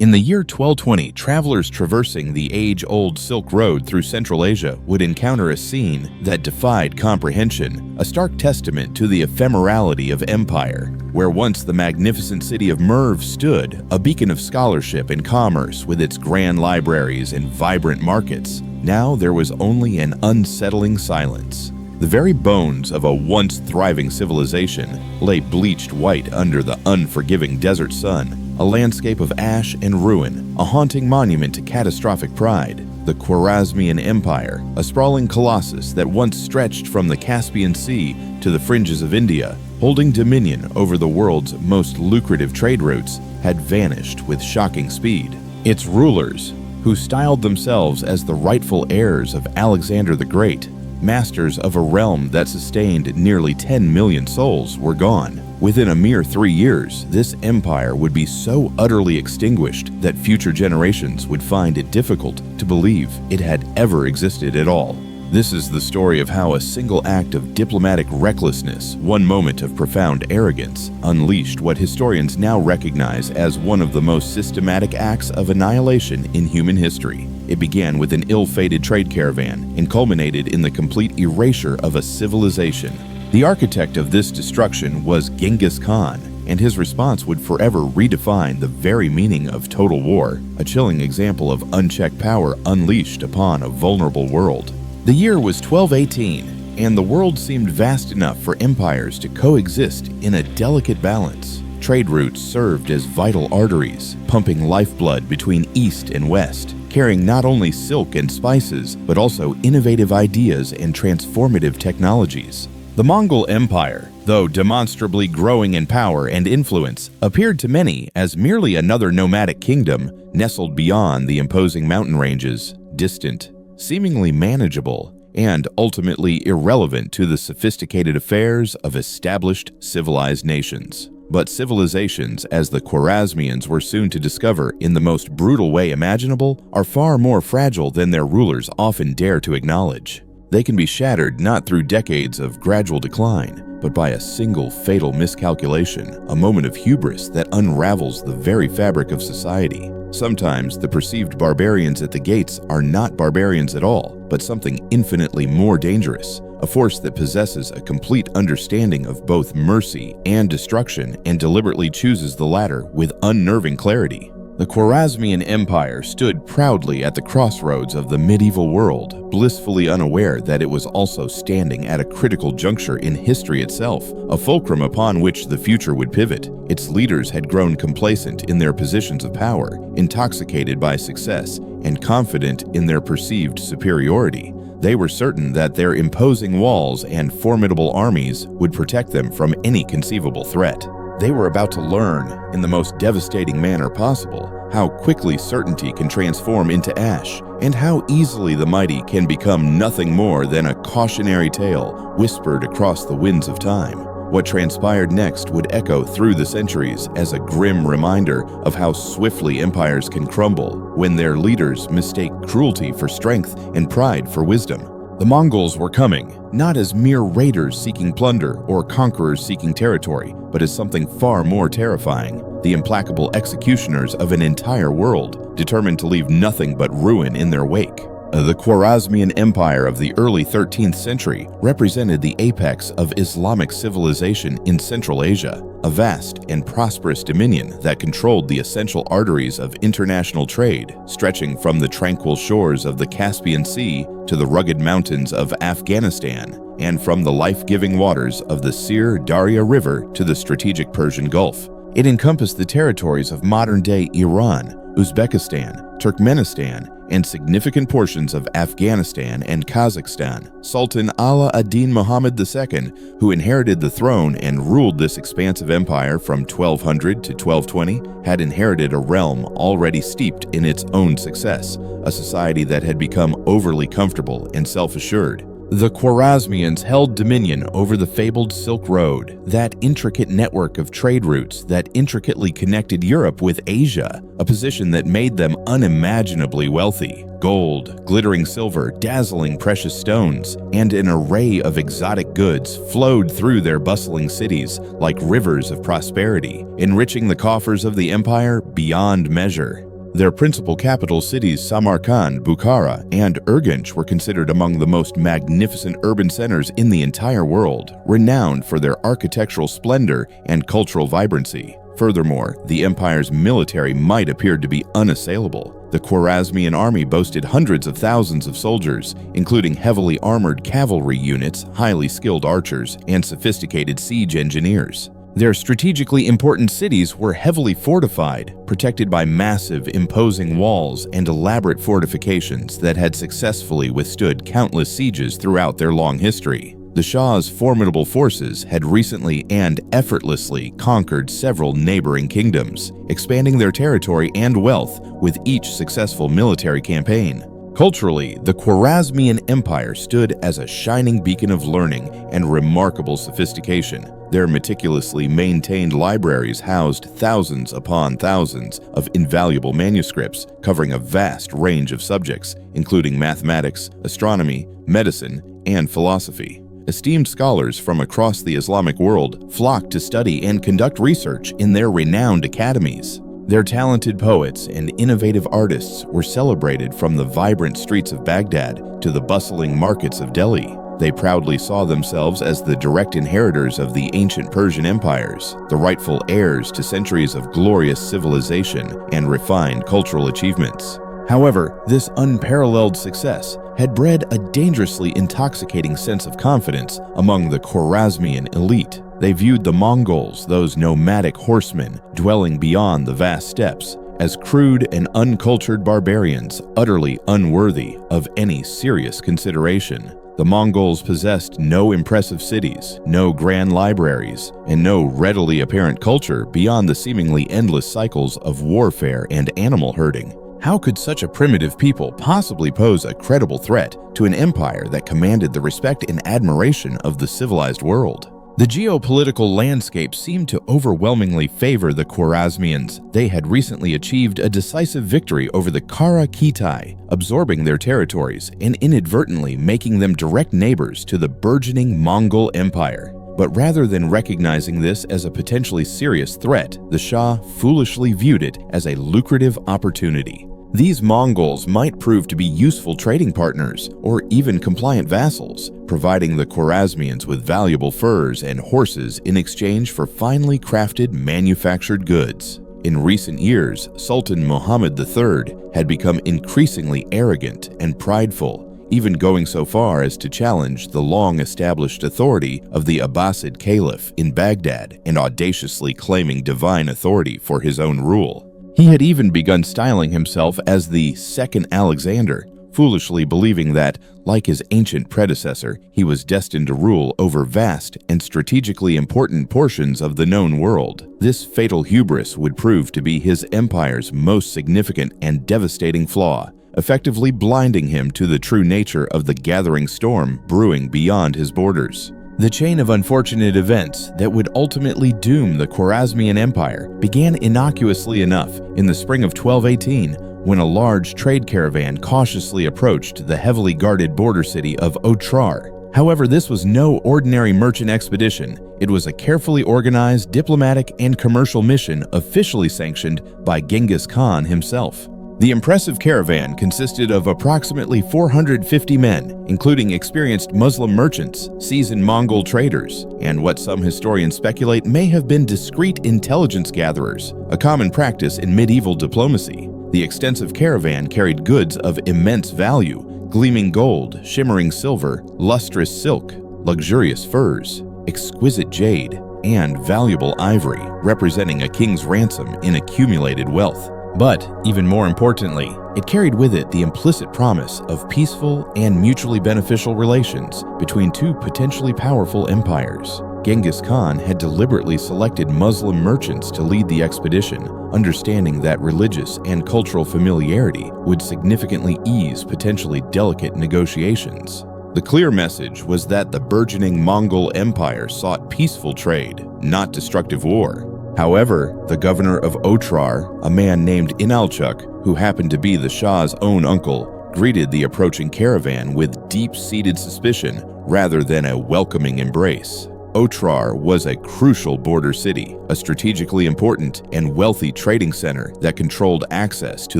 In the year 1220, travelers traversing the age-old Silk Road through Central Asia would encounter a scene that defied comprehension, a stark testament to the ephemerality of empire. Where once the magnificent city of Merv stood, a beacon of scholarship and commerce with its grand libraries and vibrant markets, now there was only an unsettling silence. The very bones of a once thriving civilization lay bleached white under the unforgiving desert sun, a landscape of ash and ruin, a haunting monument to catastrophic pride. The Khwarazmian Empire, a sprawling colossus that once stretched from the Caspian Sea to the fringes of India, holding dominion over the world's most lucrative trade routes, had vanished with shocking speed. Its rulers, who styled themselves as the rightful heirs of Alexander the Great, masters of a realm that sustained nearly 10 million souls, were gone. Within a mere 3 years, this empire would be so utterly extinguished that future generations would find it difficult to believe it had ever existed at all. This is the story of how a single act of diplomatic recklessness, one moment of profound arrogance, unleashed what historians now recognize as one of the most systematic acts of annihilation in human history. It began with an ill-fated trade caravan and culminated in the complete erasure of a civilization. The architect of this destruction was Genghis Khan, and his response would forever redefine the very meaning of total war, a chilling example of unchecked power unleashed upon a vulnerable world. The year was 1218, and the world seemed vast enough for empires to coexist in a delicate balance. Trade routes served as vital arteries, pumping lifeblood between east and west, carrying not only silk and spices, but also innovative ideas and transformative technologies. The Mongol Empire, though demonstrably growing in power and influence, appeared to many as merely another nomadic kingdom nestled beyond the imposing mountain ranges, distant, seemingly manageable, and ultimately irrelevant to the sophisticated affairs of established civilized nations. But civilizations, as the Khwarazmians were soon to discover in the most brutal way imaginable, are far more fragile than their rulers often dare to acknowledge. They can be shattered not through decades of gradual decline, but by a single fatal miscalculation, a moment of hubris that unravels the very fabric of society. Sometimes the perceived barbarians at the gates are not barbarians at all, but something infinitely more dangerous, a force that possesses a complete understanding of both mercy and destruction and deliberately chooses the latter with unnerving clarity. The Khwarazmian Empire stood proudly at the crossroads of the medieval world, blissfully unaware that it was also standing at a critical juncture in history itself, a fulcrum upon which the future would pivot. Its leaders had grown complacent in their positions of power, intoxicated by success, and confident in their perceived superiority. They were certain that their imposing walls and formidable armies would protect them from any conceivable threat. They were about to learn, in the most devastating manner possible, how quickly certainty can transform into ash, and how easily the mighty can become nothing more than a cautionary tale whispered across the winds of time. What transpired next would echo through the centuries as a grim reminder of how swiftly empires can crumble when their leaders mistake cruelty for strength and pride for wisdom. The Mongols were coming, not as mere raiders seeking plunder or conquerors seeking territory, but as something far more terrifying, the implacable executioners of an entire world, determined to leave nothing but ruin in their wake. The Khwarazmian Empire of the early 13th century represented the apex of Islamic civilization in Central Asia, a vast and prosperous dominion that controlled the essential arteries of international trade, stretching from the tranquil shores of the Caspian Sea to the rugged mountains of Afghanistan, and from the life-giving waters of the Sir Darya River to the strategic Persian Gulf. It encompassed the territories of modern-day Iran, Uzbekistan, Turkmenistan, and significant portions of Afghanistan and Kazakhstan. Sultan Ala ad-Din Muhammad II, who inherited the throne and ruled this expansive empire from 1200 to 1220, had inherited a realm already steeped in its own success, a society that had become overly comfortable and self-assured. The Khwarazmians held dominion over the fabled Silk Road, that intricate network of trade routes that intricately connected Europe with Asia, a position that made them unimaginably wealthy. Gold, glittering silver, dazzling precious stones, and an array of exotic goods flowed through their bustling cities like rivers of prosperity, enriching the coffers of the empire beyond measure. Their principal capital cities Samarkand, Bukhara, and Urgench were considered among the most magnificent urban centers in the entire world, renowned for their architectural splendor and cultural vibrancy. Furthermore, the empire's military might appeared to be unassailable. The Khwarazmian army boasted hundreds of thousands of soldiers, including heavily armored cavalry units, highly skilled archers, and sophisticated siege engineers. Their strategically important cities were heavily fortified, protected by massive, imposing walls and elaborate fortifications that had successfully withstood countless sieges throughout their long history. The Shah's formidable forces had recently and effortlessly conquered several neighboring kingdoms, expanding their territory and wealth with each successful military campaign. Culturally, the Khwarazmian Empire stood as a shining beacon of learning and remarkable sophistication. Their meticulously maintained libraries housed thousands upon thousands of invaluable manuscripts covering a vast range of subjects, including mathematics, astronomy, medicine, and philosophy. Esteemed scholars from across the Islamic world flocked to study and conduct research in their renowned academies. Their talented poets and innovative artists were celebrated from the vibrant streets of Baghdad to the bustling markets of Delhi. They proudly saw themselves as the direct inheritors of the ancient Persian empires, the rightful heirs to centuries of glorious civilization and refined cultural achievements. However, this unparalleled success had bred a dangerously intoxicating sense of confidence among the Khwarazmian elite. They viewed the Mongols, those nomadic horsemen dwelling beyond the vast steppes, as crude and uncultured barbarians utterly unworthy of any serious consideration. The Mongols possessed no impressive cities, no grand libraries, and no readily apparent culture beyond the seemingly endless cycles of warfare and animal herding. How could such a primitive people possibly pose a credible threat to an empire that commanded the respect and admiration of the civilized world? The geopolitical landscape seemed to overwhelmingly favor the Khwarazmians. They had recently achieved a decisive victory over the Kara Khitai, absorbing their territories and inadvertently making them direct neighbors to the burgeoning Mongol Empire. But rather than recognizing this as a potentially serious threat, the Shah foolishly viewed it as a lucrative opportunity. These Mongols might prove to be useful trading partners or even compliant vassals, providing the Khwarazmians with valuable furs and horses in exchange for finely crafted manufactured goods. In recent years, Sultan Muhammad III had become increasingly arrogant and prideful, even going so far as to challenge the long-established authority of the Abbasid Caliph in Baghdad and audaciously claiming divine authority for his own rule. He had even begun styling himself as the Second Alexander, foolishly believing that, like his ancient predecessor, he was destined to rule over vast and strategically important portions of the known world. This fatal hubris would prove to be his empire's most significant and devastating flaw, effectively blinding him to the true nature of the gathering storm brewing beyond his borders. The chain of unfortunate events that would ultimately doom the Khwarazmian Empire began innocuously enough in the spring of 1218, when a large trade caravan cautiously approached the heavily guarded border city of Otrar. However, this was no ordinary merchant expedition. It was a carefully organized diplomatic and commercial mission officially sanctioned by Genghis Khan himself. The impressive caravan consisted of approximately 450 men, including experienced Muslim merchants, seasoned Mongol traders, and what some historians speculate may have been discreet intelligence gatherers, a common practice in medieval diplomacy. The extensive caravan carried goods of immense value: gleaming gold, shimmering silver, lustrous silk, luxurious furs, exquisite jade, and valuable ivory, representing a king's ransom in accumulated wealth. But, even more importantly, it carried with it the implicit promise of peaceful and mutually beneficial relations between two potentially powerful empires. Genghis Khan had deliberately selected Muslim merchants to lead the expedition, understanding that religious and cultural familiarity would significantly ease potentially delicate negotiations. The clear message was that the burgeoning Mongol Empire sought peaceful trade, not destructive war. However, the governor of Otrar, a man named Inalchuk, who happened to be the Shah's own uncle, greeted the approaching caravan with deep-seated suspicion rather than a welcoming embrace. Otrar was a crucial border city, a strategically important and wealthy trading center that controlled access to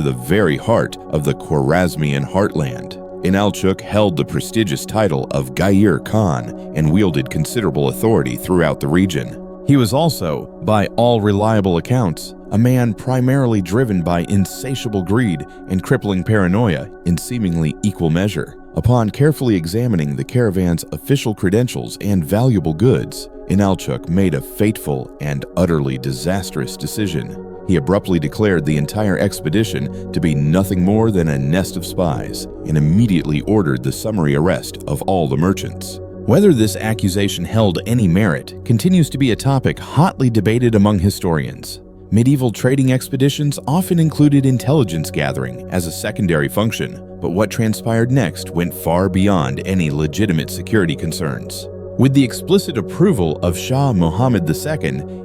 the very heart of the Khwarazmian heartland. Inalchuk held the prestigious title of Genghis Khan and wielded considerable authority throughout the region. He was also, by all reliable accounts, a man primarily driven by insatiable greed and crippling paranoia in seemingly equal measure. Upon carefully examining the caravan's official credentials and valuable goods, Inalchuk made a fateful and utterly disastrous decision. He abruptly declared the entire expedition to be nothing more than a nest of spies and immediately ordered the summary arrest of all the merchants. Whether this accusation held any merit continues to be a topic hotly debated among historians. Medieval trading expeditions often included intelligence gathering as a secondary function, but what transpired next went far beyond any legitimate security concerns. With the explicit approval of Shah Muhammad II,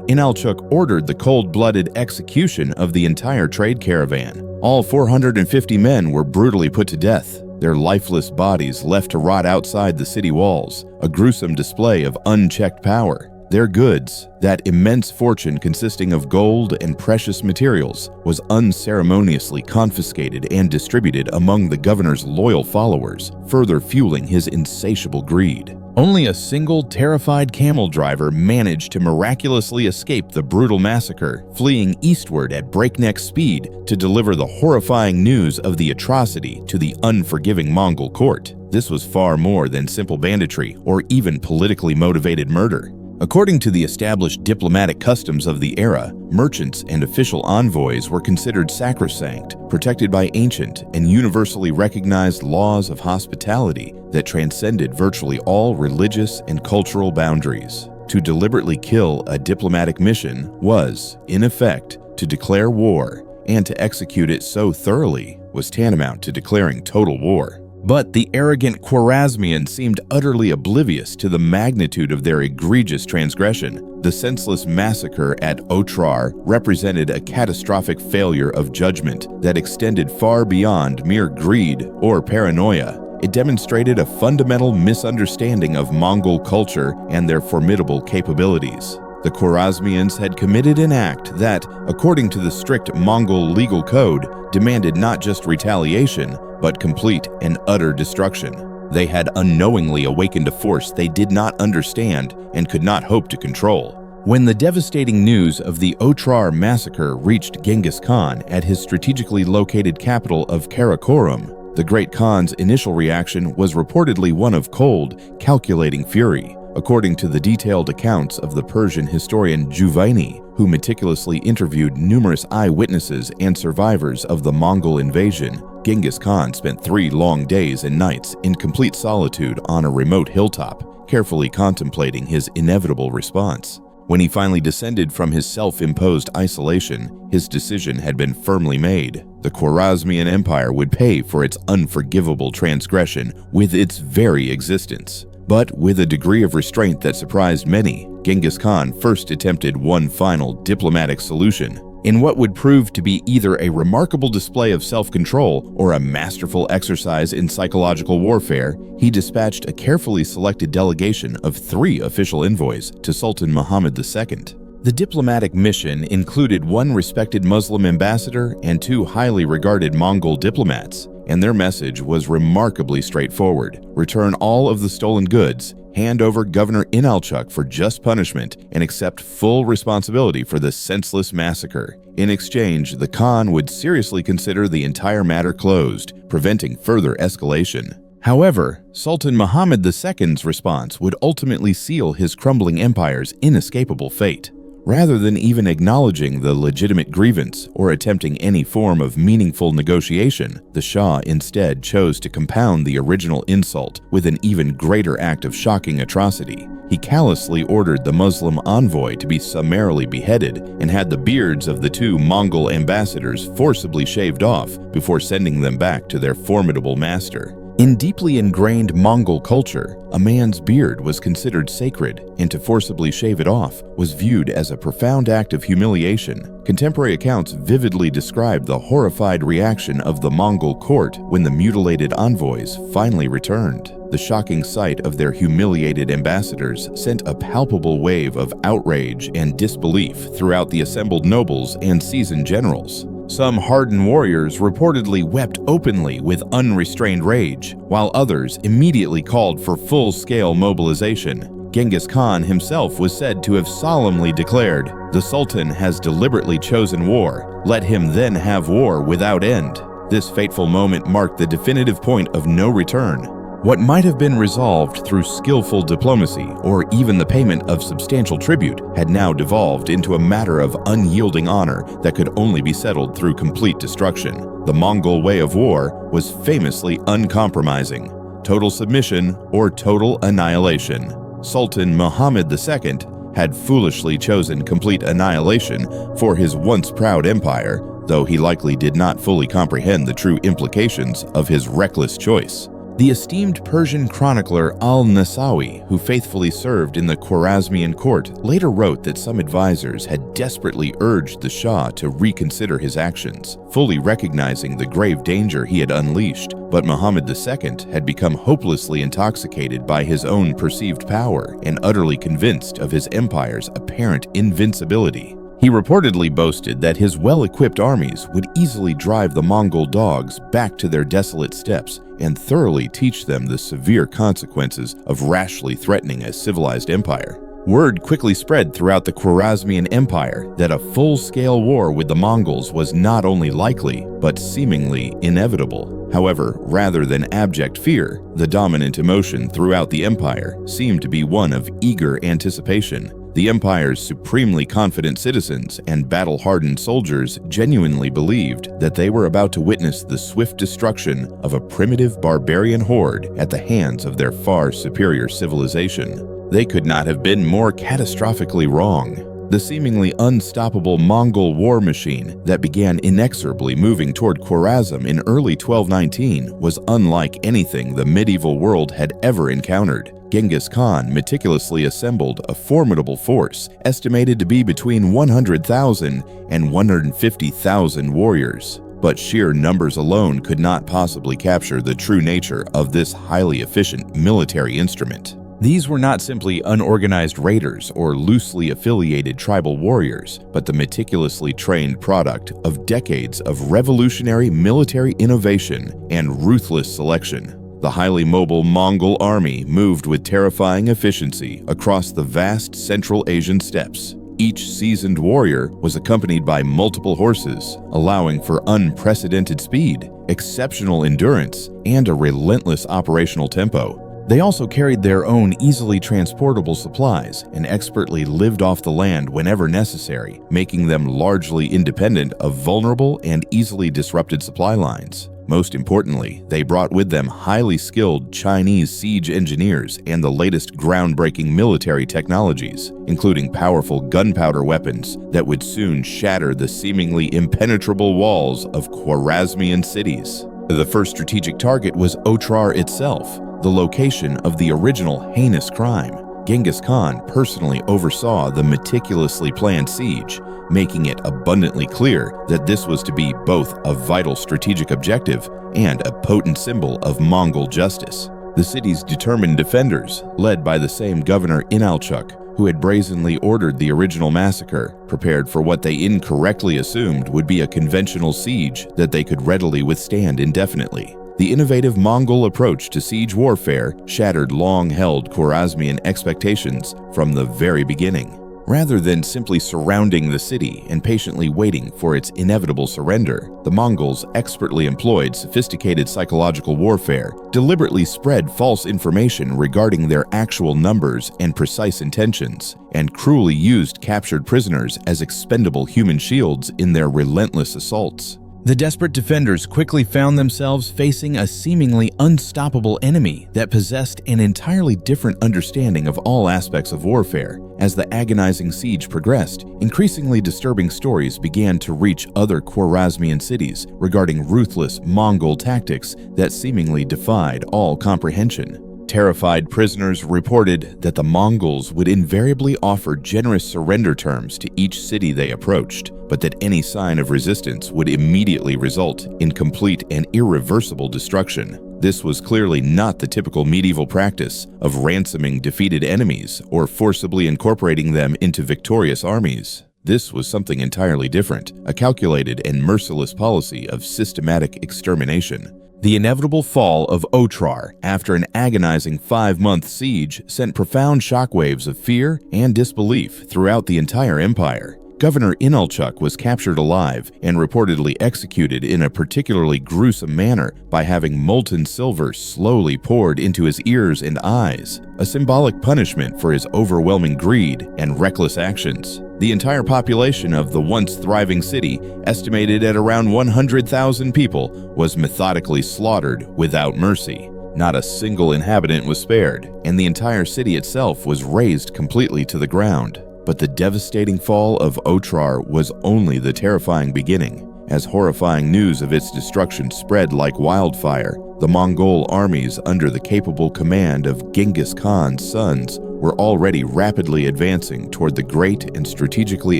Inalchuk ordered the cold-blooded execution of the entire trade caravan. All 450 men were brutally put to death, their lifeless bodies left to rot outside the city walls, a gruesome display of unchecked power. Their goods, that immense fortune consisting of gold and precious materials, was unceremoniously confiscated and distributed among the governor's loyal followers, further fueling his insatiable greed. Only a single terrified camel driver managed to miraculously escape the brutal massacre, fleeing eastward at breakneck speed to deliver the horrifying news of the atrocity to the unforgiving Mongol court. This was far more than simple banditry or even politically motivated murder. According to the established diplomatic customs of the era, merchants and official envoys were considered sacrosanct, protected by ancient and universally recognized laws of hospitality that transcended virtually all religious and cultural boundaries. To deliberately kill a diplomatic mission was, in effect, to declare war, and to execute it so thoroughly was tantamount to declaring total war. But the arrogant Khwarazmians seemed utterly oblivious to the magnitude of their egregious transgression. The senseless massacre at Otrar represented a catastrophic failure of judgment that extended far beyond mere greed or paranoia. It demonstrated a fundamental misunderstanding of Mongol culture and their formidable capabilities. The Khwarazmians had committed an act that, according to the strict Mongol legal code, demanded not just retaliation, but complete and utter destruction. They had unknowingly awakened a force they did not understand and could not hope to control. When the devastating news of the Otrar massacre reached Genghis Khan at his strategically located capital of Karakorum, the Great Khan's initial reaction was reportedly one of cold, calculating fury. According to the detailed accounts of the Persian historian Juvaini, who meticulously interviewed numerous eyewitnesses and survivors of the Mongol invasion, Genghis Khan spent 3 long days and nights in complete solitude on a remote hilltop, carefully contemplating his inevitable response. When he finally descended from his self-imposed isolation, his decision had been firmly made. The Khwarazmian Empire would pay for its unforgivable transgression with its very existence. But with a degree of restraint that surprised many, Genghis Khan first attempted one final diplomatic solution. In what would prove to be either a remarkable display of self-control or a masterful exercise in psychological warfare, he dispatched a carefully selected delegation of 3 official envoys to Sultan Muhammad II. The diplomatic mission included 1 respected Muslim ambassador and 2 highly regarded Mongol diplomats, and their message was remarkably straightforward: return all of the stolen goods, hand over Governor Inalchuk for just punishment, and accept full responsibility for the senseless massacre. In exchange, the Khan would seriously consider the entire matter closed, preventing further escalation. However, Sultan Muhammad II's response would ultimately seal his crumbling empire's inescapable fate. Rather than even acknowledging the legitimate grievance or attempting any form of meaningful negotiation, the Shah instead chose to compound the original insult with an even greater act of shocking atrocity. He callously ordered the Muslim envoy to be summarily beheaded and had the beards of the 2 Mongol ambassadors forcibly shaved off before sending them back to their formidable master. In deeply ingrained Mongol culture, a man's beard was considered sacred, and to forcibly shave it off was viewed as a profound act of humiliation. Contemporary accounts vividly describe the horrified reaction of the Mongol court when the mutilated envoys finally returned. The shocking sight of their humiliated ambassadors sent a palpable wave of outrage and disbelief throughout the assembled nobles and seasoned generals. Some hardened warriors reportedly wept openly with unrestrained rage, while others immediately called for full-scale mobilization. Genghis Khan himself was said to have solemnly declared, "The Sultan has deliberately chosen war. Let him then have war without end." This fateful moment marked the definitive point of no return. What might have been resolved through skillful diplomacy or even the payment of substantial tribute had now devolved into a matter of unyielding honor that could only be settled through complete destruction. The Mongol way of war was famously uncompromising: total submission or total annihilation. Sultan Muhammad II had foolishly chosen complete annihilation for his once proud empire, though he likely did not fully comprehend the true implications of his reckless choice. The esteemed Persian chronicler al-Nasawi, who faithfully served in the Khwarazmian court, later wrote that some advisors had desperately urged the Shah to reconsider his actions, fully recognizing the grave danger he had unleashed. But Muhammad II had become hopelessly intoxicated by his own perceived power and utterly convinced of his empire's apparent invincibility. He reportedly boasted that his well-equipped armies would easily drive the Mongol dogs back to their desolate steppes and thoroughly teach them the severe consequences of rashly threatening a civilized empire. Word quickly spread throughout the Khwarazmian Empire that a full-scale war with the Mongols was not only likely, but seemingly inevitable. However, rather than abject fear, the dominant emotion throughout the empire seemed to be one of eager anticipation. The empire's supremely confident citizens and battle-hardened soldiers genuinely believed that they were about to witness the swift destruction of a primitive barbarian horde at the hands of their far superior civilization. They could not have been more catastrophically wrong. The seemingly unstoppable Mongol war machine that began inexorably moving toward Khwarazm in early 1219 was unlike anything the medieval world had ever encountered. Genghis Khan meticulously assembled a formidable force estimated to be between 100,000 and 150,000 warriors. But sheer numbers alone could not possibly capture the true nature of this highly efficient military instrument. These were not simply unorganized raiders or loosely affiliated tribal warriors, but the meticulously trained product of decades of revolutionary military innovation and ruthless selection. The highly mobile Mongol army moved with terrifying efficiency across the vast Central Asian steppes. Each seasoned warrior was accompanied by multiple horses, allowing for unprecedented speed, exceptional endurance, and a relentless operational tempo. They also carried their own easily transportable supplies and expertly lived off the land whenever necessary, making them largely independent of vulnerable and easily disrupted supply lines. Most importantly, they brought with them highly skilled Chinese siege engineers and the latest groundbreaking military technologies, including powerful gunpowder weapons that would soon shatter the seemingly impenetrable walls of Khwarazmian cities. The first strategic target was Otrar itself, the location of the original heinous crime. Genghis Khan personally oversaw the meticulously planned siege, making it abundantly clear that this was to be both a vital strategic objective and a potent symbol of Mongol justice. The city's determined defenders, led by the same governor Inalchuq, who had brazenly ordered the original massacre, prepared for what they incorrectly assumed would be a conventional siege that they could readily withstand indefinitely. The innovative Mongol approach to siege warfare shattered long-held Khwarazmian expectations from the very beginning. Rather than simply surrounding the city and patiently waiting for its inevitable surrender, the Mongols expertly employed sophisticated psychological warfare, deliberately spread false information regarding their actual numbers and precise intentions, and cruelly used captured prisoners as expendable human shields in their relentless assaults. The desperate defenders quickly found themselves facing a seemingly unstoppable enemy that possessed an entirely different understanding of all aspects of warfare. As the agonizing siege progressed, increasingly disturbing stories began to reach other Khwarazmian cities regarding ruthless Mongol tactics that seemingly defied all comprehension. Terrified prisoners reported that the Mongols would invariably offer generous surrender terms to each city they approached, but that any sign of resistance would immediately result in complete and irreversible destruction. This was clearly not the typical medieval practice of ransoming defeated enemies or forcibly incorporating them into victorious armies. This was something entirely different, a calculated and merciless policy of systematic extermination. The inevitable fall of Otrar after an agonizing 5-month siege sent profound shockwaves of fear and disbelief throughout the entire empire. Governor Inalchuk was captured alive and reportedly executed in a particularly gruesome manner by having molten silver slowly poured into his ears and eyes, a symbolic punishment for his overwhelming greed and reckless actions. The entire population of the once thriving city, estimated at around 100,000 people, was methodically slaughtered without mercy. Not a single inhabitant was spared, and the entire city itself was razed completely to the ground. But the devastating fall of Otrar was only the terrifying beginning. As horrifying news of its destruction spread like wildfire, the Mongol armies under the capable command of Genghis Khan's sons were already rapidly advancing toward the great and strategically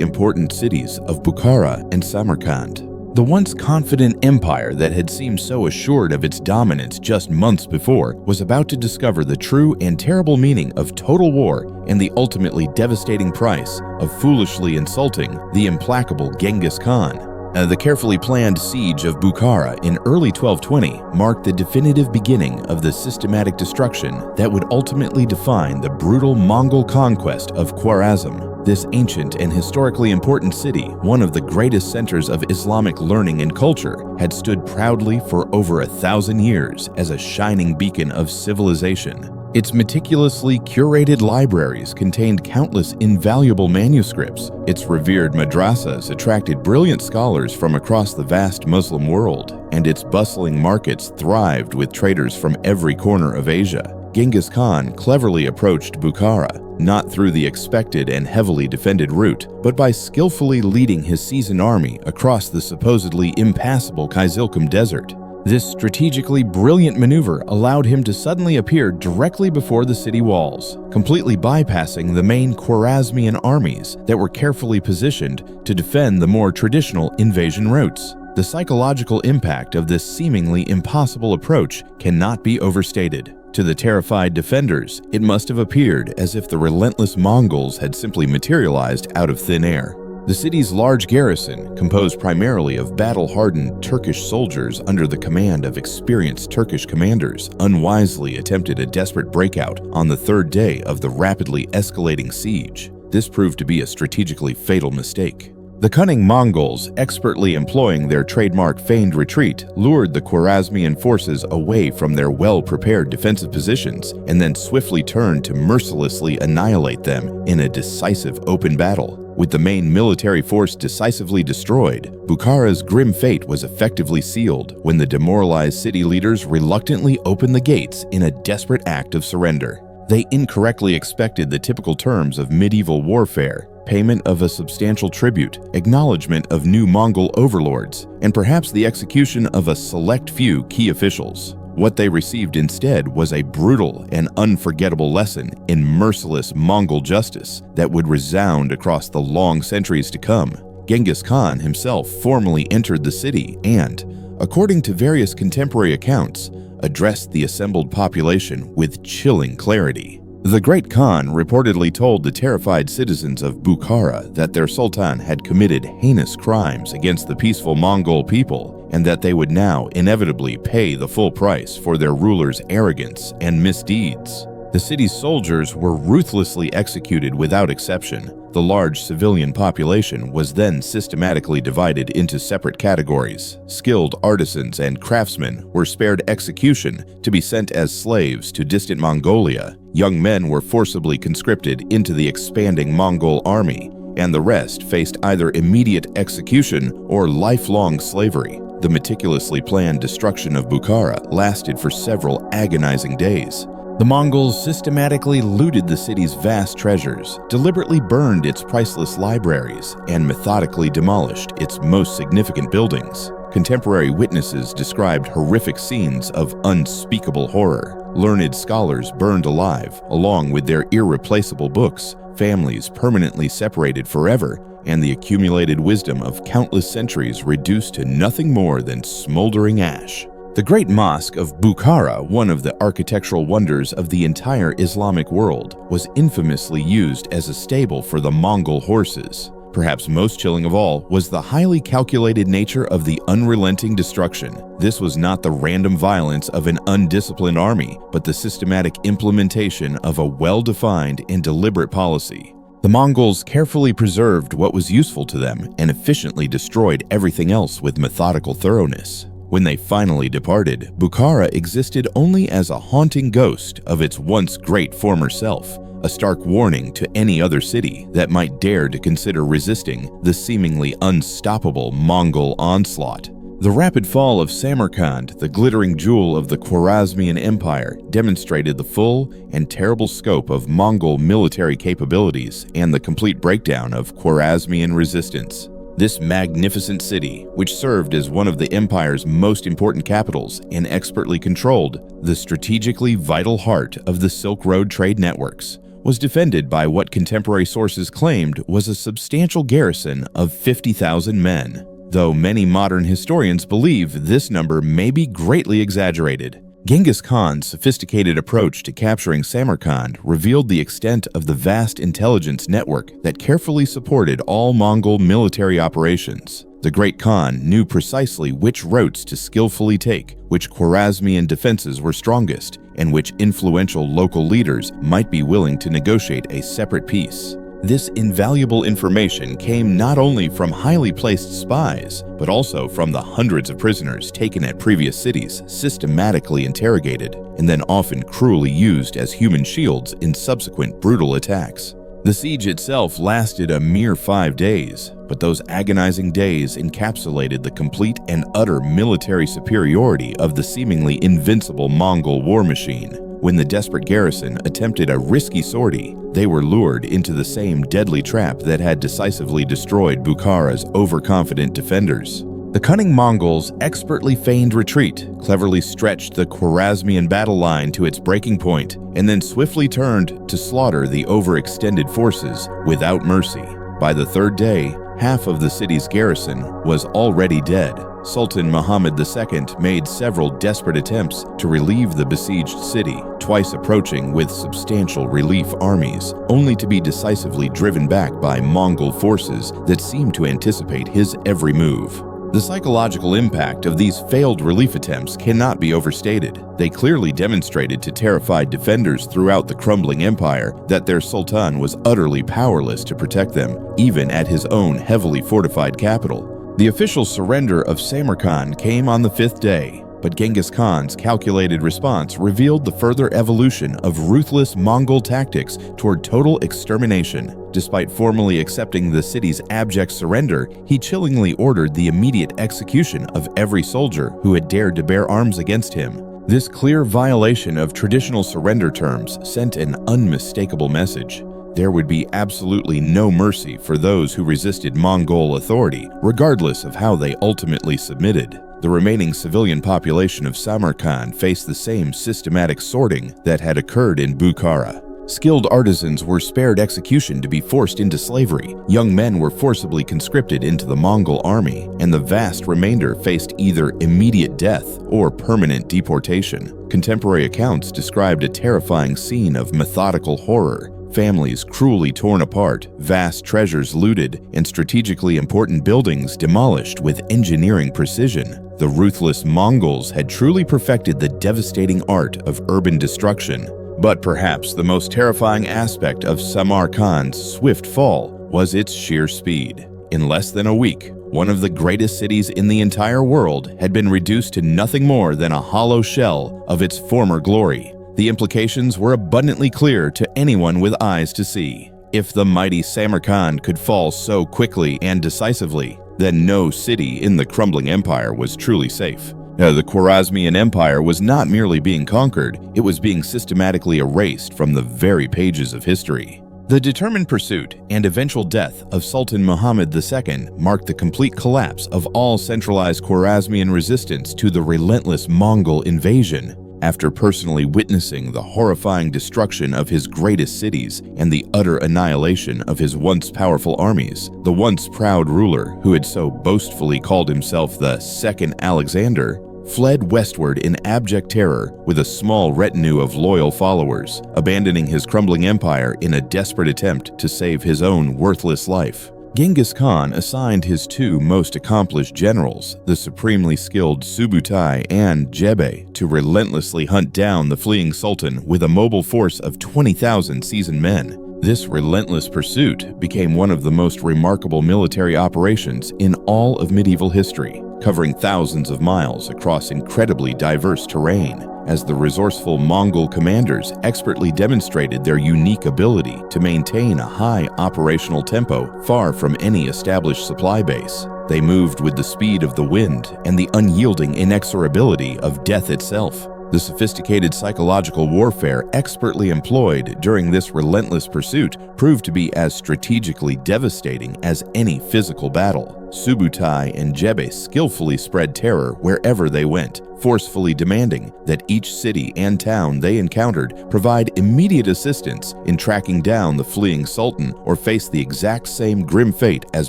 important cities of Bukhara and Samarkand. The once confident empire that had seemed so assured of its dominance just months before was about to discover the true and terrible meaning of total war and the ultimately devastating price of foolishly insulting the implacable Genghis Khan. The carefully planned siege of Bukhara in early 1220 marked the definitive beginning of the systematic destruction that would ultimately define the brutal Mongol conquest of Khwarazm. This ancient and historically important city, one of the greatest centers of Islamic learning and culture, had stood proudly for over 1,000 years as a shining beacon of civilization. Its meticulously curated libraries contained countless invaluable manuscripts. Its revered madrasas attracted brilliant scholars from across the vast Muslim world, and its bustling markets thrived with traders from every corner of Asia. Genghis Khan cleverly approached Bukhara, not through the expected and heavily defended route, but by skillfully leading his seasoned army across the supposedly impassable Kizilkum Desert. This strategically brilliant maneuver allowed him to suddenly appear directly before the city walls, completely bypassing the main Khwarazmian armies that were carefully positioned to defend the more traditional invasion routes. The psychological impact of this seemingly impossible approach cannot be overstated. To the terrified defenders, it must have appeared as if the relentless Mongols had simply materialized out of thin air. The city's large garrison, composed primarily of battle-hardened Turkish soldiers under the command of experienced Turkish commanders, unwisely attempted a desperate breakout on the third day of the rapidly escalating siege. This proved to be a strategically fatal mistake. The cunning Mongols, expertly employing their trademark feigned retreat, lured the Khwarazmian forces away from their well-prepared defensive positions and then swiftly turned to mercilessly annihilate them in a decisive open battle. With the main military force decisively destroyed, Bukhara's grim fate was effectively sealed when the demoralized city leaders reluctantly opened the gates in a desperate act of surrender. They incorrectly expected the typical terms of medieval warfare: payment of a substantial tribute, acknowledgement of new Mongol overlords, and perhaps the execution of a select few key officials. What they received instead was a brutal and unforgettable lesson in merciless Mongol justice that would resound across the long centuries to come. Genghis Khan himself formally entered the city and, according to various contemporary accounts, addressed the assembled population with chilling clarity. The Great Khan reportedly told the terrified citizens of Bukhara that their sultan had committed heinous crimes against the peaceful Mongol people and that they would now inevitably pay the full price for their ruler's arrogance and misdeeds. The city's soldiers were ruthlessly executed without exception. The large civilian population was then systematically divided into separate categories. Skilled artisans and craftsmen were spared execution to be sent as slaves to distant Mongolia. Young men were forcibly conscripted into the expanding Mongol army, and the rest faced either immediate execution or lifelong slavery. The meticulously planned destruction of Bukhara lasted for several agonizing days. The Mongols systematically looted the city's vast treasures, deliberately burned its priceless libraries, and methodically demolished its most significant buildings. Contemporary witnesses described horrific scenes of unspeakable horror. Learned scholars burned alive, along with their irreplaceable books, families permanently separated forever, and the accumulated wisdom of countless centuries reduced to nothing more than smoldering ash. The Great Mosque of Bukhara, one of the architectural wonders of the entire Islamic world, was infamously used as a stable for the Mongol horses. Perhaps most chilling of all was the highly calculated nature of the unrelenting destruction. This was not the random violence of an undisciplined army, but the systematic implementation of a well-defined and deliberate policy. The Mongols carefully preserved what was useful to them and efficiently destroyed everything else with methodical thoroughness. When they finally departed, Bukhara existed only as a haunting ghost of its once great former self, a stark warning to any other city that might dare to consider resisting the seemingly unstoppable Mongol onslaught. The rapid fall of Samarkand, the glittering jewel of the Khwarazmian Empire, demonstrated the full and terrible scope of Mongol military capabilities and the complete breakdown of Khwarazmian resistance. This magnificent city, which served as one of the empire's most important capitals and expertly controlled the strategically vital heart of the Silk Road trade networks, was defended by what contemporary sources claimed was a substantial garrison of 50,000 men, though many modern historians believe this number may be greatly exaggerated. Genghis Khan's sophisticated approach to capturing Samarkand revealed the extent of the vast intelligence network that carefully supported all Mongol military operations. The Great Khan knew precisely which routes to skillfully take, which Khwarazmian defenses were strongest, and which influential local leaders might be willing to negotiate a separate peace. This invaluable information came not only from highly placed spies, but also from the hundreds of prisoners taken at previous cities, systematically interrogated, and then often cruelly used as human shields in subsequent brutal attacks. The siege itself lasted a mere 5 days, but those agonizing days encapsulated the complete and utter military superiority of the seemingly invincible Mongol war machine. When the desperate garrison attempted a risky sortie, they were lured into the same deadly trap that had decisively destroyed Bukhara's overconfident defenders. The cunning Mongols expertly feigned retreat, cleverly stretched the Khwarazmian battle line to its breaking point, and then swiftly turned to slaughter the overextended forces without mercy. By the 3rd day, half of the city's garrison was already dead. Sultan Muhammad II made several desperate attempts to relieve the besieged city, twice approaching with substantial relief armies, only to be decisively driven back by Mongol forces that seemed to anticipate his every move. The psychological impact of these failed relief attempts cannot be overstated. They clearly demonstrated to terrified defenders throughout the crumbling empire that their sultan was utterly powerless to protect them, even at his own heavily fortified capital. The official surrender of Samarkand came on the 5th day, but Genghis Khan's calculated response revealed the further evolution of ruthless Mongol tactics toward total extermination. Despite formally accepting the city's abject surrender, he chillingly ordered the immediate execution of every soldier who had dared to bear arms against him. This clear violation of traditional surrender terms sent an unmistakable message. There would be absolutely no mercy for those who resisted Mongol authority, regardless of how they ultimately submitted. The remaining civilian population of Samarkand faced the same systematic sorting that had occurred in Bukhara. Skilled artisans were spared execution to be forced into slavery, young men were forcibly conscripted into the Mongol army, and the vast remainder faced either immediate death or permanent deportation. Contemporary accounts described a terrifying scene of methodical horror. Families cruelly torn apart, vast treasures looted, and strategically important buildings demolished with engineering precision. The ruthless Mongols had truly perfected the devastating art of urban destruction. But perhaps the most terrifying aspect of Samarkand's swift fall was its sheer speed. In less than a week, one of the greatest cities in the entire world had been reduced to nothing more than a hollow shell of its former glory. The implications were abundantly clear to anyone with eyes to see. If the mighty Samarkand could fall so quickly and decisively, then no city in the crumbling empire was truly safe. The Khwarazmian Empire was not merely being conquered, it was being systematically erased from the very pages of history. The determined pursuit and eventual death of Sultan Muhammad II marked the complete collapse of all centralized Khwarazmian resistance to the relentless Mongol invasion. After personally witnessing the horrifying destruction of his greatest cities and the utter annihilation of his once powerful armies, the once proud ruler, who had so boastfully called himself the Second Alexander, fled westward in abject terror with a small retinue of loyal followers, abandoning his crumbling empire in a desperate attempt to save his own worthless life. Genghis Khan assigned his two most accomplished generals, the supremely skilled Subutai and Jebe, to relentlessly hunt down the fleeing sultan with a mobile force of 20,000 seasoned men. This relentless pursuit became one of the most remarkable military operations in all of medieval history, covering thousands of miles across incredibly diverse terrain, as the resourceful Mongol commanders expertly demonstrated their unique ability to maintain a high operational tempo far from any established supply base. They moved with the speed of the wind and the unyielding inexorability of death itself. The sophisticated psychological warfare expertly employed during this relentless pursuit proved to be as strategically devastating as any physical battle. Subutai and Jebe skillfully spread terror wherever they went, forcefully demanding that each city and town they encountered provide immediate assistance in tracking down the fleeing sultan or face the exact same grim fate as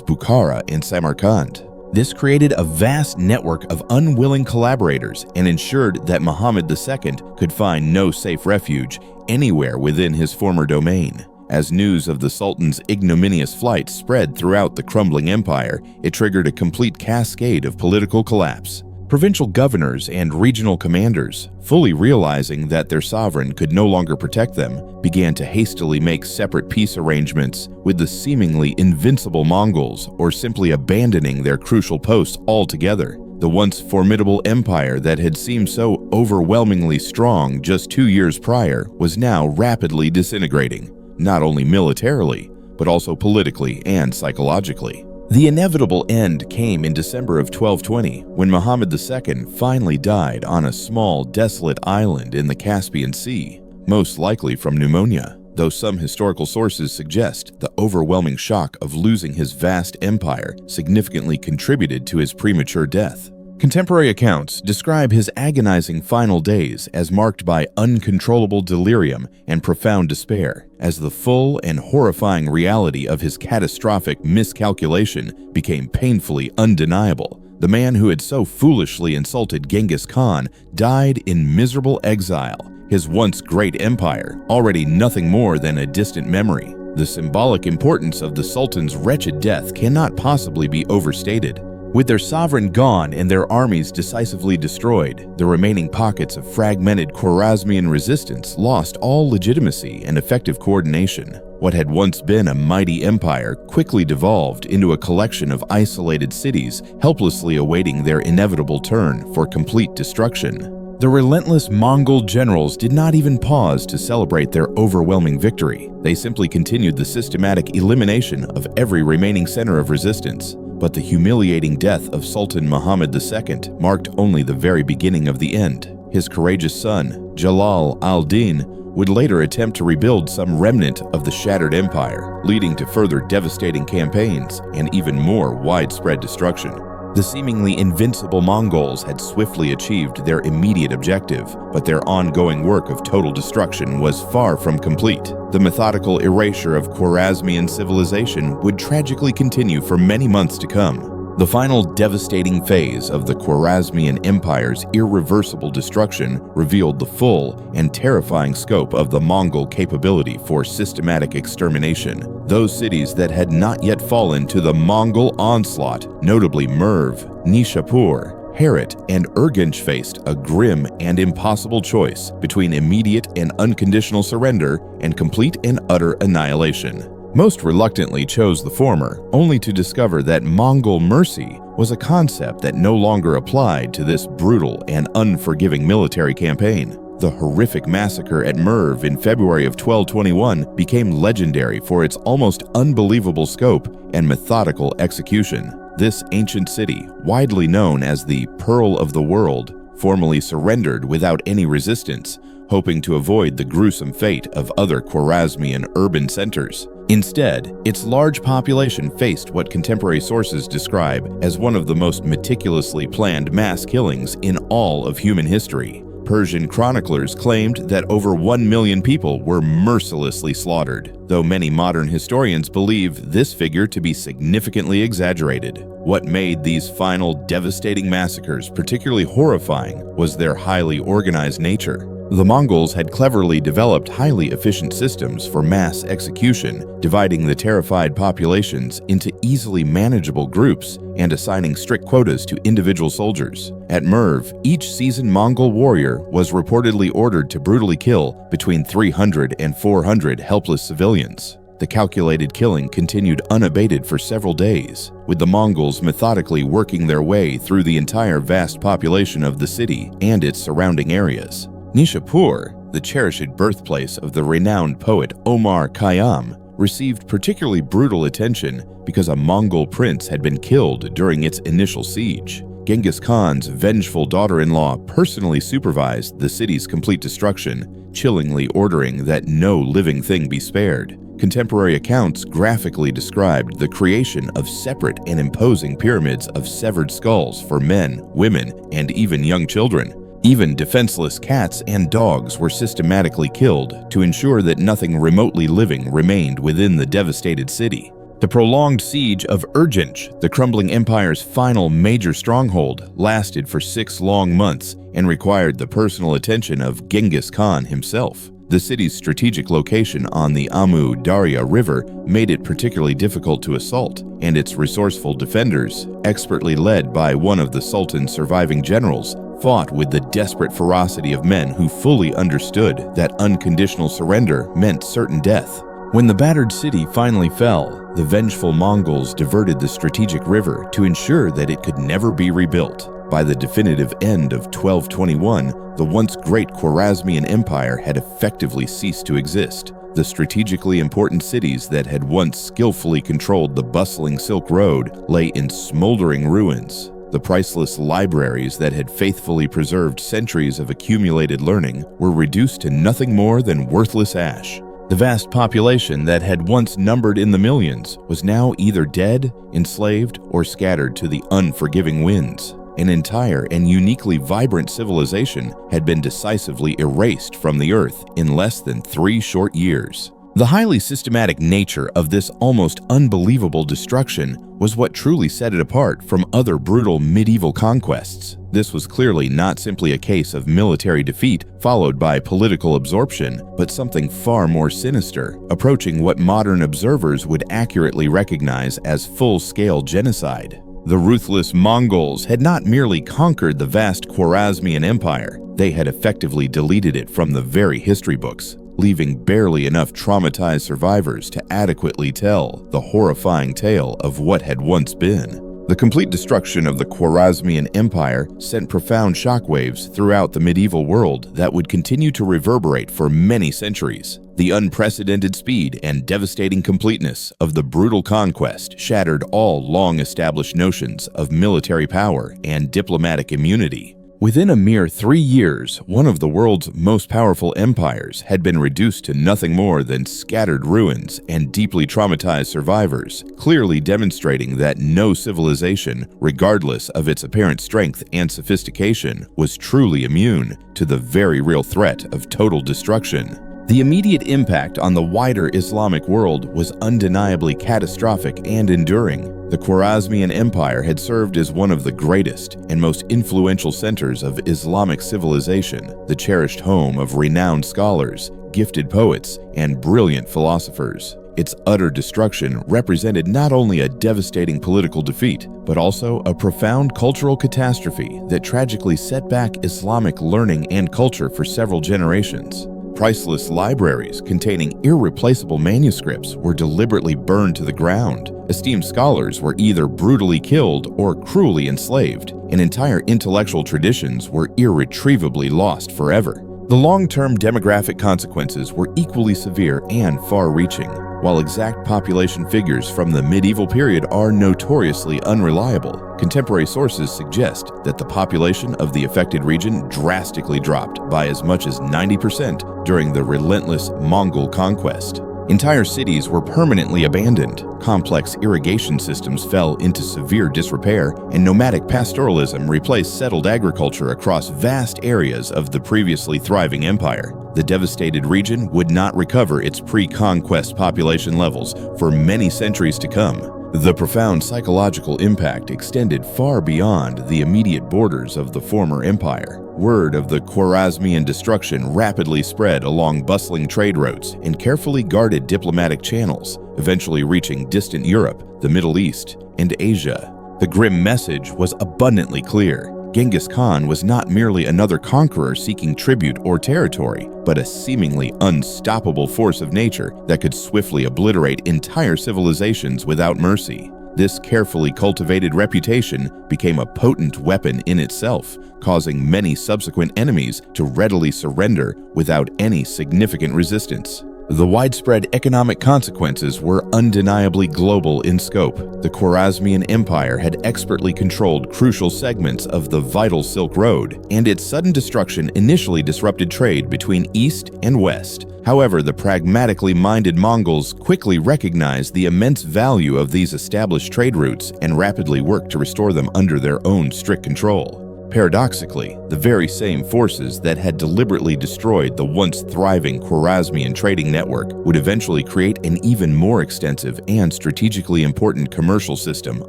Bukhara and Samarkand. This created a vast network of unwilling collaborators and ensured that Muhammad II could find no safe refuge anywhere within his former domain. As news of the Sultan's ignominious flight spread throughout the crumbling empire, it triggered a complete cascade of political collapse. Provincial governors and regional commanders, fully realizing that their sovereign could no longer protect them, began to hastily make separate peace arrangements with the seemingly invincible Mongols, or simply abandoning their crucial posts altogether. The once formidable empire that had seemed so overwhelmingly strong just 2 years prior was now rapidly disintegrating, not only militarily, but also politically and psychologically. The inevitable end came in December of 1220, when Muhammad II finally died on a small, desolate island in the Caspian Sea, most likely from pneumonia, though some historical sources suggest the overwhelming shock of losing his vast empire significantly contributed to his premature death. Contemporary accounts describe his agonizing final days as marked by uncontrollable delirium and profound despair, as the full and horrifying reality of his catastrophic miscalculation became painfully undeniable. The man who had so foolishly insulted Genghis Khan died in miserable exile, his once great empire already nothing more than a distant memory. The symbolic importance of the Sultan's wretched death cannot possibly be overstated. With their sovereign gone and their armies decisively destroyed, the remaining pockets of fragmented Khwarazmian resistance lost all legitimacy and effective coordination. What had once been a mighty empire quickly devolved into a collection of isolated cities, helplessly awaiting their inevitable turn for complete destruction. The relentless Mongol generals did not even pause to celebrate their overwhelming victory. They simply continued the systematic elimination of every remaining center of resistance. But the humiliating death of Sultan Muhammad II marked only the very beginning of the end. His courageous son, Jalal al-Din, would later attempt to rebuild some remnant of the shattered empire, leading to further devastating campaigns and even more widespread destruction. The seemingly invincible Mongols had swiftly achieved their immediate objective, but their ongoing work of total destruction was far from complete. The methodical erasure of Khwarazmian civilization would tragically continue for many months to come. The final devastating phase of the Khwarazmian Empire's irreversible destruction revealed the full and terrifying scope of the Mongol capability for systematic extermination. Those cities that had not yet fallen to the Mongol onslaught, notably Merv, Nishapur, Herat, and Urgench, faced a grim and impossible choice between immediate and unconditional surrender and complete and utter annihilation. Most reluctantly chose the former, only to discover that Mongol mercy was a concept that no longer applied to this brutal and unforgiving military campaign. The horrific massacre at Merv in February of 1221 became legendary for its almost unbelievable scope and methodical execution. this ancient city, widely known as the Pearl of the World, formally surrendered without any resistance, hoping to avoid the gruesome fate of other Khwarazmian urban centers. Instead, its large population faced what contemporary sources describe as one of the most meticulously planned mass killings in all of human history. Persian chroniclers claimed that over 1 million people were mercilessly slaughtered, though many modern historians believe this figure to be significantly exaggerated. What made these final devastating massacres particularly horrifying was their highly organized nature. The Mongols had cleverly developed highly efficient systems for mass execution, dividing the terrified populations into easily manageable groups and assigning strict quotas to individual soldiers. At Merv, each seasoned Mongol warrior was reportedly ordered to brutally kill between 300 and 400 helpless civilians. The calculated killing continued unabated for several days, with the Mongols methodically working their way through the entire vast population of the city and its surrounding areas. Nishapur, the cherished birthplace of the renowned poet Omar Khayyam, received particularly brutal attention because a Mongol prince had been killed during its initial siege. Genghis Khan's vengeful daughter-in-law personally supervised the city's complete destruction, chillingly ordering that no living thing be spared. Contemporary accounts graphically described the creation of separate and imposing pyramids of severed skulls for men, women, and even young children. Even defenseless cats and dogs were systematically killed to ensure that nothing remotely living remained within the devastated city. The prolonged siege of Urgench, the crumbling empire's final major stronghold, lasted for 6 long months and required the personal attention of Genghis Khan himself. The city's strategic location on the Amu Darya River made it particularly difficult to assault, and its resourceful defenders, expertly led by one of the Sultan's surviving generals, fought with the desperate ferocity of men who fully understood that unconditional surrender meant certain death. When the battered city finally fell, the vengeful Mongols diverted the strategic river to ensure that it could never be rebuilt. By the definitive end of 1221, the once great Khwarazmian Empire had effectively ceased to exist. The strategically important cities that had once skillfully controlled the bustling Silk Road lay in smoldering ruins. The priceless libraries that had faithfully preserved centuries of accumulated learning were reduced to nothing more than worthless ash. The vast population that had once numbered in the millions was now either dead, enslaved, or scattered to the unforgiving winds. An entire and uniquely vibrant civilization had been decisively erased from the earth in less than 3 short years. The highly systematic nature of this almost unbelievable destruction was what truly set it apart from other brutal medieval conquests. This was clearly not simply a case of military defeat followed by political absorption, but something far more sinister, approaching what modern observers would accurately recognize as full-scale genocide. The ruthless Mongols had not merely conquered the vast Khwarazmian Empire, they had effectively deleted it from the very history books, leaving barely enough traumatized survivors to adequately tell the horrifying tale of what had once been. The complete destruction of the Khwarazmian Empire sent profound shockwaves throughout the medieval world that would continue to reverberate for many centuries. The unprecedented speed and devastating completeness of the brutal conquest shattered all long-established notions of military power and diplomatic immunity. Within a mere 3 years, one of the world's most powerful empires had been reduced to nothing more than scattered ruins and deeply traumatized survivors, clearly demonstrating that no civilization, regardless of its apparent strength and sophistication, was truly immune to the very real threat of total destruction. The immediate impact on the wider Islamic world was undeniably catastrophic and enduring. The Khwarazmian Empire had served as one of the greatest and most influential centers of Islamic civilization, the cherished home of renowned scholars, gifted poets, and brilliant philosophers. Its utter destruction represented not only a devastating political defeat, but also a profound cultural catastrophe that tragically set back Islamic learning and culture for several generations. Priceless libraries containing irreplaceable manuscripts were deliberately burned to the ground. Esteemed scholars were either brutally killed or cruelly enslaved, and entire intellectual traditions were irretrievably lost forever. The long-term demographic consequences were equally severe and far-reaching. While exact population figures from the medieval period are notoriously unreliable, contemporary sources suggest that the population of the affected region drastically dropped by as much as 90% during the relentless Mongol conquest. Entire cities were permanently abandoned, complex irrigation systems fell into severe disrepair, and nomadic pastoralism replaced settled agriculture across vast areas of the previously thriving empire. The devastated region would not recover its pre-conquest population levels for many centuries to come. The profound psychological impact extended far beyond the immediate borders of the former empire. Word of the Khwarazmian destruction rapidly spread along bustling trade routes and carefully guarded diplomatic channels, eventually reaching distant Europe, the Middle East, and Asia. The grim message was abundantly clear. Genghis Khan was not merely another conqueror seeking tribute or territory, but a seemingly unstoppable force of nature that could swiftly obliterate entire civilizations without mercy. This carefully cultivated reputation became a potent weapon in itself, causing many subsequent enemies to readily surrender without any significant resistance. The widespread economic consequences were undeniably global in scope. The Khwarazmian Empire had expertly controlled crucial segments of the vital Silk Road, and its sudden destruction initially disrupted trade between East and West. However, the pragmatically minded Mongols quickly recognized the immense value of these established trade routes and rapidly worked to restore them under their own strict control. Paradoxically, the very same forces that had deliberately destroyed the once thriving Khwarazmian trading network would eventually create an even more extensive and strategically important commercial system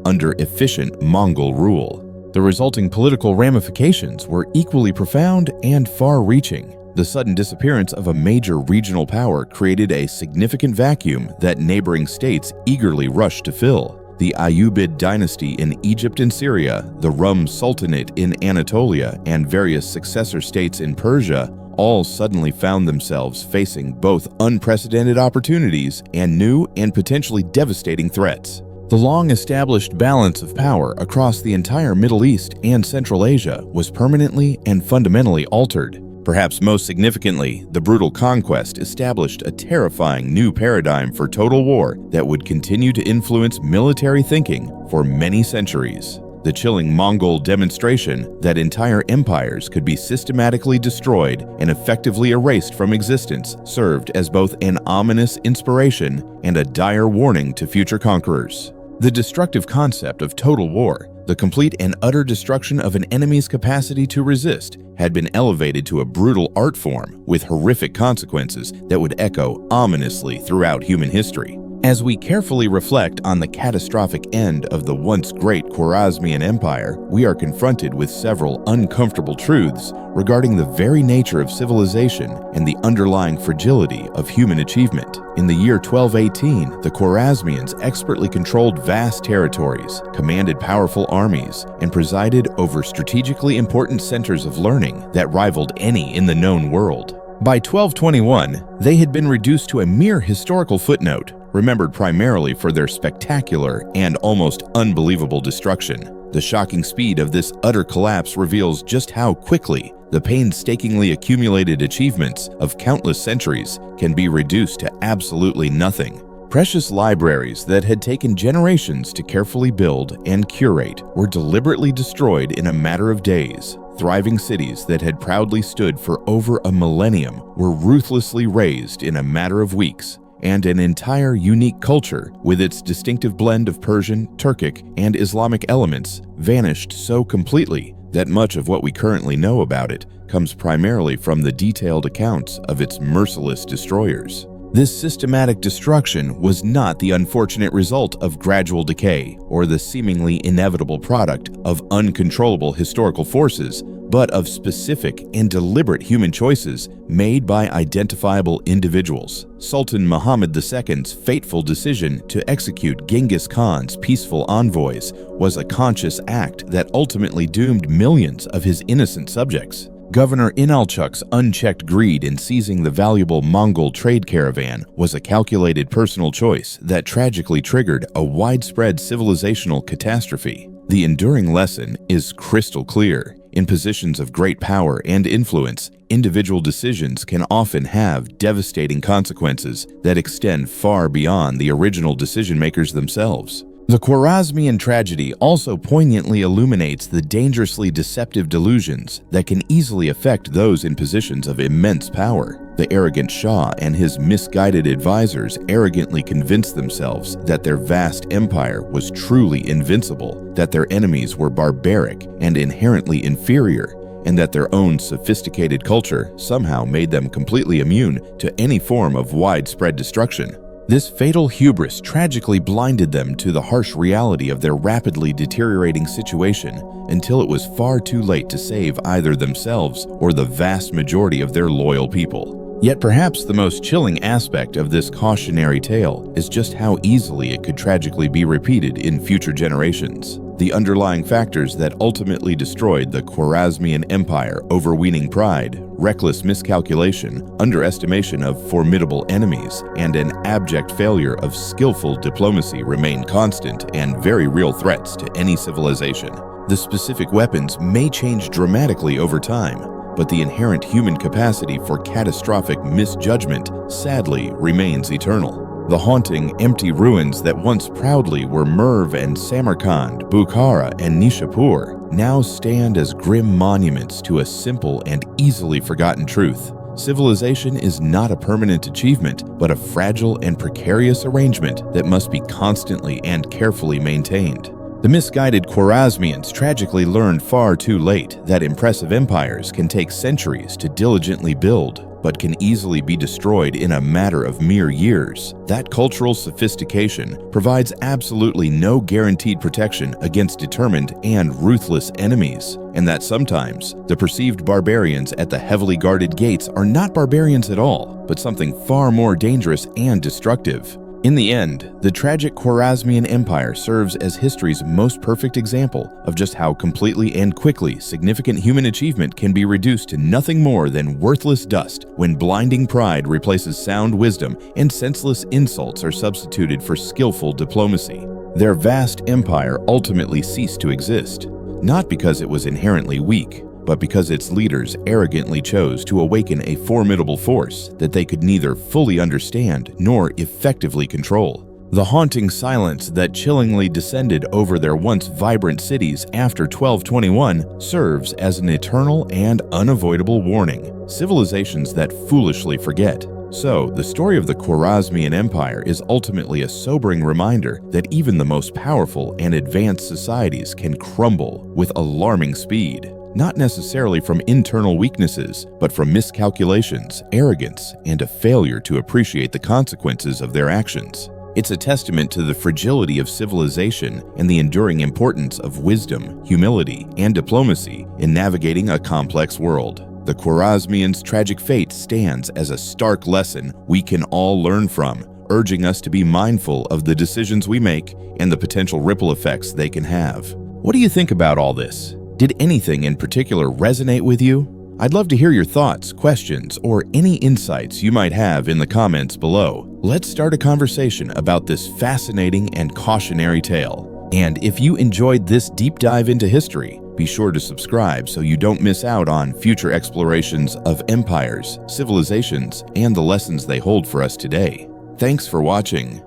under efficient Mongol rule. The resulting political ramifications were equally profound and far-reaching. The sudden disappearance of a major regional power created a significant vacuum that neighboring states eagerly rushed to fill. The Ayyubid dynasty in Egypt and Syria, the Rum Sultanate in Anatolia, and various successor states in Persia all suddenly found themselves facing both unprecedented opportunities and new and potentially devastating threats. The long-established balance of power across the entire Middle East and Central Asia was permanently and fundamentally altered. Perhaps most significantly, the brutal conquest established a terrifying new paradigm for total war that would continue to influence military thinking for many centuries. The chilling Mongol demonstration that entire empires could be systematically destroyed and effectively erased from existence served as both an ominous inspiration and a dire warning to future conquerors. The destructive concept of total war, the complete and utter destruction of an enemy's capacity to resist, had been elevated to a brutal art form with horrific consequences that would echo ominously throughout human history. As we carefully reflect on the catastrophic end of the once great Khwarazmian Empire, we are confronted with several uncomfortable truths regarding the very nature of civilization and the underlying fragility of human achievement. In the year 1218, the Khwarazmians expertly controlled vast territories, commanded powerful armies, and presided over strategically important centers of learning that rivaled any in the known world. By 1221, they had been reduced to a mere historical footnote, remembered primarily for their spectacular and almost unbelievable destruction. The shocking speed of this utter collapse reveals just how quickly the painstakingly accumulated achievements of countless centuries can be reduced to absolutely nothing. Precious libraries that had taken generations to carefully build and curate were deliberately destroyed in a matter of days. Thriving cities that had proudly stood for over a millennium were ruthlessly razed in a matter of weeks, and an entire unique culture, with its distinctive blend of Persian, Turkic, and Islamic elements, vanished so completely that much of what we currently know about it comes primarily from the detailed accounts of its merciless destroyers. This systematic destruction was not the unfortunate result of gradual decay or the seemingly inevitable product of uncontrollable historical forces, but of specific and deliberate human choices made by identifiable individuals. Sultan Muhammad II's fateful decision to execute Genghis Khan's peaceful envoys was a conscious act that ultimately doomed millions of his innocent subjects. Governor Inalchuk's unchecked greed in seizing the valuable Mongol trade caravan was a calculated personal choice that tragically triggered a widespread civilizational catastrophe. The enduring lesson is crystal clear. In positions of great power and influence, individual decisions can often have devastating consequences that extend far beyond the original decision-makers themselves. The Khwarazmian tragedy also poignantly illuminates the dangerously deceptive delusions that can easily affect those in positions of immense power. The arrogant Shah and his misguided advisors arrogantly convinced themselves that their vast empire was truly invincible, that their enemies were barbaric and inherently inferior, and that their own sophisticated culture somehow made them completely immune to any form of widespread destruction. This fatal hubris tragically blinded them to the harsh reality of their rapidly deteriorating situation until it was far too late to save either themselves or the vast majority of their loyal people. Yet perhaps the most chilling aspect of this cautionary tale is just how easily it could tragically be repeated in future generations. The underlying factors that ultimately destroyed the Khwarazmian Empire, overweening pride, reckless miscalculation, underestimation of formidable enemies, and an abject failure of skillful diplomacy remain constant and very real threats to any civilization. The specific weapons may change dramatically over time, but the inherent human capacity for catastrophic misjudgment sadly remains eternal. The haunting, empty ruins that once proudly were Merv and Samarkand, Bukhara and Nishapur now stand as grim monuments to a simple and easily forgotten truth. Civilization is not a permanent achievement, but a fragile and precarious arrangement that must be constantly and carefully maintained. The misguided Khwarazmians tragically learned far too late that impressive empires can take centuries to diligently build, but can easily be destroyed in a matter of mere years. That cultural sophistication provides absolutely no guaranteed protection against determined and ruthless enemies, and that sometimes the perceived barbarians at the heavily guarded gates are not barbarians at all, but something far more dangerous and destructive. In the end, the tragic Khwarazmian Empire serves as history's most perfect example of just how completely and quickly significant human achievement can be reduced to nothing more than worthless dust when blinding pride replaces sound wisdom and senseless insults are substituted for skillful diplomacy. Their vast empire ultimately ceased to exist, not because it was inherently weak, but because its leaders arrogantly chose to awaken a formidable force that they could neither fully understand nor effectively control. The haunting silence that chillingly descended over their once vibrant cities after 1221 serves as an eternal and unavoidable warning. Civilizations that foolishly forget. So, the story of the Khwarazmian Empire is ultimately a sobering reminder that even the most powerful and advanced societies can crumble with alarming speed. Not necessarily from internal weaknesses, but from miscalculations, arrogance, and a failure to appreciate the consequences of their actions. It's a testament to the fragility of civilization and the enduring importance of wisdom, humility, and diplomacy in navigating a complex world. The Khwarazmians' tragic fate stands as a stark lesson we can all learn from, urging us to be mindful of the decisions we make and the potential ripple effects they can have. What do you think about all this? Did anything in particular resonate with you? I'd love to hear your thoughts, questions, or any insights you might have in the comments below. Let's start a conversation about this fascinating and cautionary tale. And if you enjoyed this deep dive into history, be sure to subscribe so you don't miss out on future explorations of empires, civilizations, and the lessons they hold for us today. Thanks for watching.